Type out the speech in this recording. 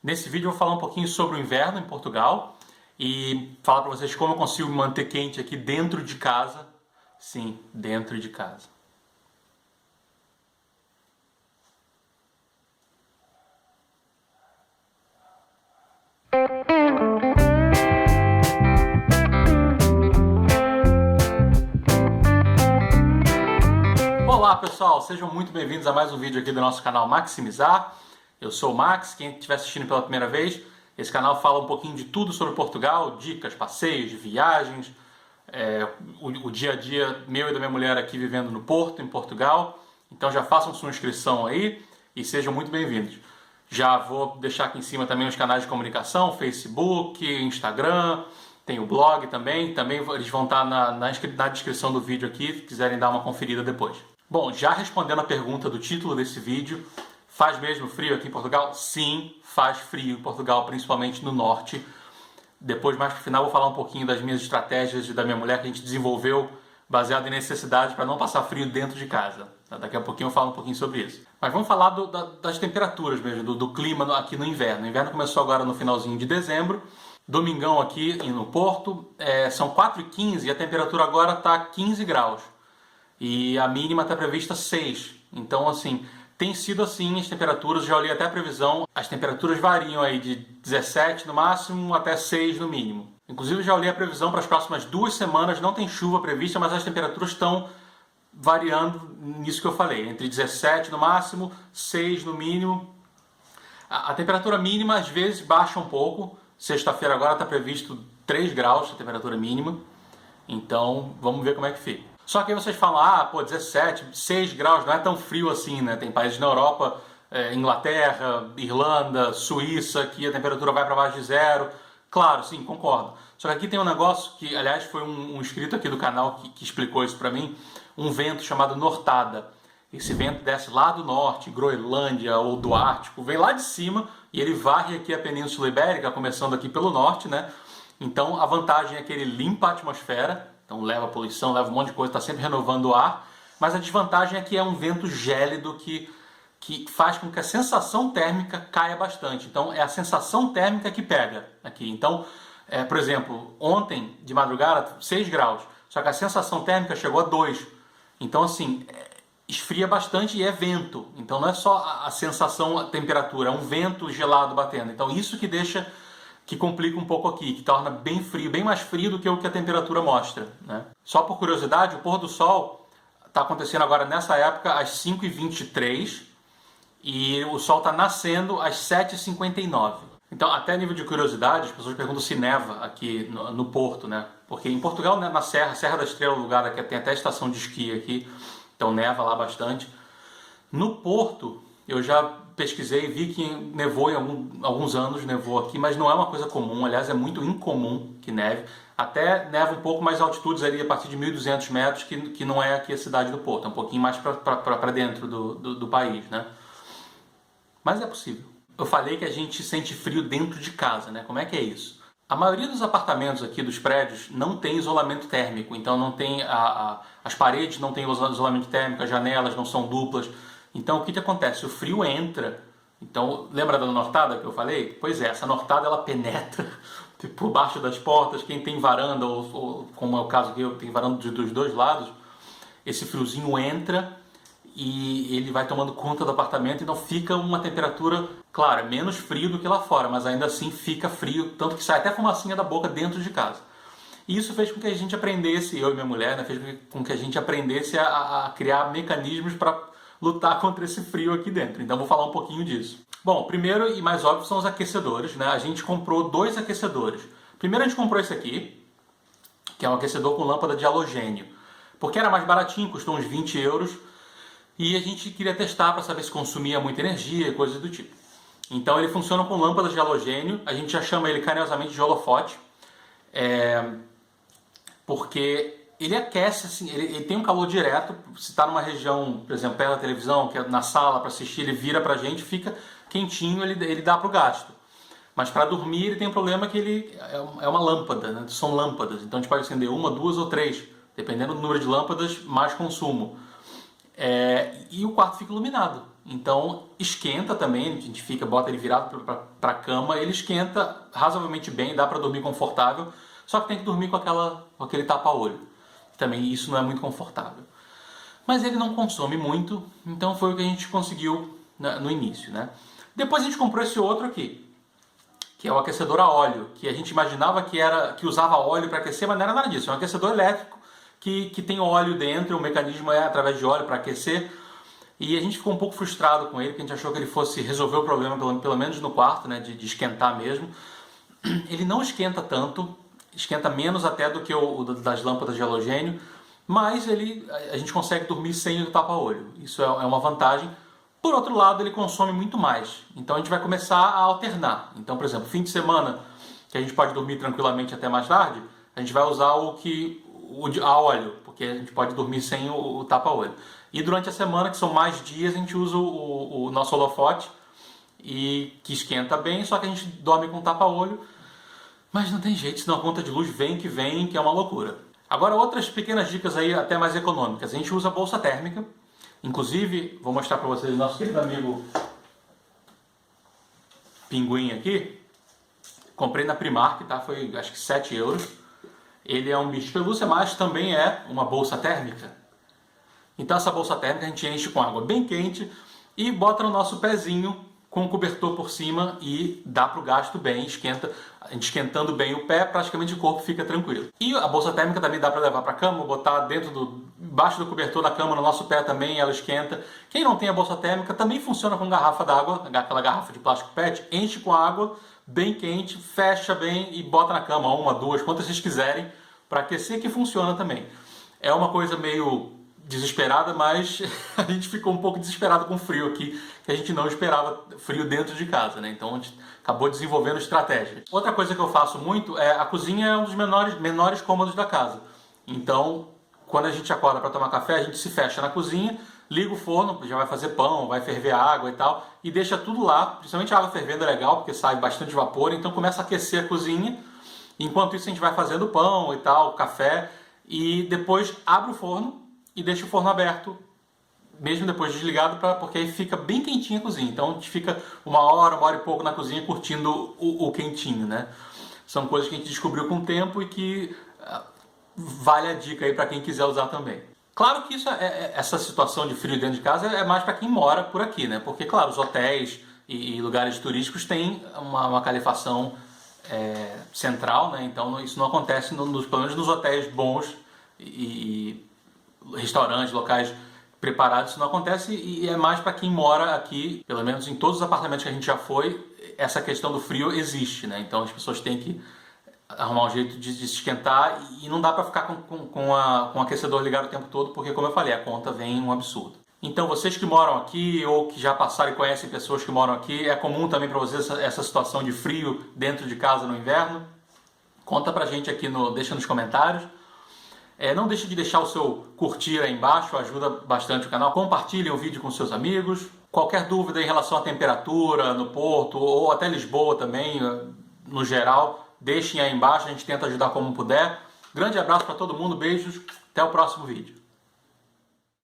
Nesse vídeo eu vou falar um pouquinho sobre o inverno em Portugal e falar para vocês como eu consigo me manter quente aqui dentro de casa. Sim, dentro de casa. Olá pessoal, sejam muito bem-vindos a mais um vídeo aqui do nosso canal Maximizar. Eu sou o Max, quem estiver assistindo pela primeira vez, esse canal fala um pouquinho de tudo sobre Portugal, dicas, passeios, viagens, o dia a dia meu e da minha mulher aqui vivendo no Porto, em Portugal. Então já façam sua inscrição aí e sejam muito bem-vindos. Já vou deixar aqui em cima também os canais de comunicação, Facebook, Instagram, tem o blog também eles vão estar na descrição do vídeo aqui, se quiserem dar uma conferida depois. Bom, já respondendo a pergunta do título desse vídeo, faz mesmo frio aqui em Portugal? Sim, faz frio em Portugal, principalmente no norte. Depois, mais pro final, vou falar um pouquinho das minhas estratégias e da minha mulher que a gente desenvolveu baseado em necessidades para não passar frio dentro de casa. Daqui a pouquinho eu falo um pouquinho sobre isso. Mas vamos falar das temperaturas mesmo, do clima aqui no inverno. O inverno começou agora no finalzinho de dezembro. Domingão aqui no Porto, são 4h15 e a temperatura agora está 15 graus. E a mínima está prevista 6. Então, assim, tem sido assim as temperaturas, já olhei até a previsão, as temperaturas variam aí de 17 no máximo até 6 no mínimo. Inclusive já olhei a previsão para as próximas 2 semanas, não tem chuva prevista, mas as temperaturas estão variando nisso que eu falei, entre 17 no máximo, 6 no mínimo. A temperatura mínima às vezes baixa um pouco, sexta-feira agora está previsto 3 graus a temperatura mínima, então vamos ver como é que fica. Só que aí vocês falam, 17, 6 graus não é tão frio assim, né? Tem países na Europa, Inglaterra, Irlanda, Suíça, que a temperatura vai para baixo de 0. Claro, sim, concordo. Só que aqui tem um negócio que, aliás, foi um inscrito aqui do canal que explicou isso para mim, um vento chamado Nortada. Esse vento desce lá do norte, Groenlândia ou do Ártico, vem lá de cima e ele varre aqui a Península Ibérica, começando aqui pelo norte, né? Então a vantagem é que ele limpa a atmosfera, então leva poluição, leva um monte de coisa, está sempre renovando o ar, mas a desvantagem é que é um vento gélido que faz com que a sensação térmica caia bastante. Então é a sensação térmica que pega aqui. Então, por exemplo, ontem de madrugada 6 graus, só que a sensação térmica chegou a 2. Então assim, esfria bastante e é vento. Então não é só a sensação, a temperatura, é um vento gelado batendo. Então isso que complica um pouco aqui, que torna bem frio, bem mais frio do que o que a temperatura mostra, né? Só por curiosidade, o pôr do sol está acontecendo agora nessa época às 5h23 e o sol está nascendo às 7h59. Então, até a nível de curiosidade, as pessoas perguntam se neva aqui no Porto, né? Porque em Portugal, né, na Serra da Estrela, o lugar que tem até estação de esqui aqui, então neva lá bastante. No Porto, eu já pesquisei e vi que nevou em alguns anos, nevou aqui, mas não é uma coisa comum, aliás é muito incomum que neve. Até neva um pouco mais altitudes ali, a partir de 1.200 metros, que não é aqui a cidade do Porto, é um pouquinho mais para dentro do país, né? Mas é possível. Eu falei que a gente sente frio dentro de casa, né? Como é que é isso? A maioria dos apartamentos aqui dos prédios não tem isolamento térmico, então não tem as paredes não tem isolamento térmico, as janelas não são duplas. Então o que acontece? O frio entra. Então, lembra da nortada que eu falei? Pois é, essa nortada ela penetra por baixo das portas. Quem tem varanda, ou como é o caso que eu tenho varanda dos dois lados, esse friozinho entra e ele vai tomando conta do apartamento, então fica uma temperatura, claro, menos frio do que lá fora, mas ainda assim fica frio, tanto que sai até fumacinha da boca dentro de casa. E isso fez com que a gente aprendesse, eu e minha mulher, né, fez com que a gente aprendesse a criar mecanismos para lutar contra esse frio aqui dentro. Então vou falar um pouquinho disso. Bom, primeiro e mais óbvio são os aquecedores, né? A gente comprou 2 aquecedores. Primeiro a gente comprou esse aqui, que é um aquecedor com lâmpada de halogênio, porque era mais baratinho, custou uns 20 euros, e a gente queria testar para saber se consumia muita energia e coisas do tipo. Então ele funciona com lâmpadas de halogênio, a gente já chama ele carinhosamente de holofote, porque ele aquece, assim, ele tem um calor direto. Se está numa região, por exemplo, perto da televisão, que é na sala para assistir, ele vira para a gente, fica quentinho, ele dá para o gasto. Mas para dormir ele tem um problema que ele é uma lâmpada, né? São lâmpadas, então a gente pode acender 1, 2 ou 3, dependendo do número de lâmpadas, mais consumo. E o quarto fica iluminado. então esquenta também, a gente bota ele virado para a cama, ele esquenta razoavelmente bem, dá para dormir confortável, só que tem que dormir com aquele tapa-olho. Também isso não é muito confortável. Mas ele não consome muito, então foi o que a gente conseguiu no início, né? Depois a gente comprou esse outro aqui, que é o aquecedor a óleo, que a gente imaginava que usava óleo para aquecer, mas não era nada disso. É um aquecedor elétrico que tem óleo dentro, o mecanismo é através de óleo para aquecer. E a gente ficou um pouco frustrado com ele, porque a gente achou que ele fosse resolver o problema, pelo menos no quarto, né, de esquentar mesmo. Ele não esquenta tanto, esquenta menos até do que o das lâmpadas de halogênio, mas a gente consegue dormir sem o tapa-olho. Isso é uma vantagem. Por outro lado, ele consome muito mais. Então a gente vai começar a alternar. Então, por exemplo, fim de semana, que a gente pode dormir tranquilamente até mais tarde, a gente vai usar a óleo, porque a gente pode dormir sem o tapa-olho. E durante a semana, que são mais dias, a gente usa o nosso holofote, que esquenta bem, só que a gente dorme com tapa-olho. Mas não tem jeito, senão a conta de luz vem, que é uma loucura. Agora, outras pequenas dicas aí, até mais econômicas. A gente usa bolsa térmica. Inclusive, vou mostrar para vocês o nosso querido amigo Pinguim aqui. Comprei na Primark, tá? Foi acho que 7 euros. Ele é um bicho de pelúcia, mas também é uma bolsa térmica. Então essa bolsa térmica a gente enche com água bem quente e bota no nosso pezinho com o cobertor por cima e dá para o gasto bem, esquenta. A gente esquentando bem o pé, praticamente o corpo fica tranquilo. E a bolsa térmica também dá para levar para a cama, botar embaixo do cobertor da cama, no nosso pé também, ela esquenta. Quem não tem a bolsa térmica também funciona com garrafa d'água, aquela garrafa de plástico PET, enche com água bem quente, fecha bem e bota na cama, 1, 2, quantas vocês quiserem, para aquecer, que funciona também. É uma coisa meio desesperada, mas a gente ficou um pouco desesperado com o frio aqui, que a gente não esperava frio dentro de casa, né? Então a gente acabou desenvolvendo estratégia. Outra coisa que eu faço muito a cozinha é um dos menores cômodos da casa. Então, quando a gente acorda para tomar café, a gente se fecha na cozinha, liga o forno, já vai fazer pão, vai ferver água e tal, e deixa tudo lá, principalmente a água fervendo é legal, porque sai bastante vapor, então começa a aquecer a cozinha. Enquanto isso a gente vai fazendo pão e tal, café, e depois abre o forno e deixa o forno aberto, mesmo depois desligado, porque aí fica bem quentinha a cozinha. Então a gente fica 1 hora e pouco na cozinha curtindo o quentinho, né? São coisas que a gente descobriu com o tempo e que vale a dica aí para quem quiser usar também. Claro que essa situação de frio dentro de casa é mais para quem mora por aqui, né? Porque, claro, os hotéis e lugares turísticos têm uma calefação central, né? Então isso não acontece, pelo menos nos hotéis bons e restaurantes, locais preparados, isso não acontece, e é mais para quem mora aqui, pelo menos em todos os apartamentos que a gente já foi, essa questão do frio existe, né? Então as pessoas têm que arrumar um jeito de se esquentar e não dá para ficar com o aquecedor ligado o tempo todo, porque, como eu falei, a conta vem um absurdo. Então vocês que moram aqui ou que já passaram e conhecem pessoas que moram aqui, é comum também para vocês essa situação de frio dentro de casa no inverno? Conta pra gente aqui, deixa nos comentários. Não deixe de deixar o seu curtir aí embaixo, ajuda bastante o canal. Compartilhem o vídeo com seus amigos. Qualquer dúvida em relação à temperatura no Porto ou até Lisboa também, no geral, deixem aí embaixo, a gente tenta ajudar como puder. Grande abraço para todo mundo, beijos, até o próximo vídeo.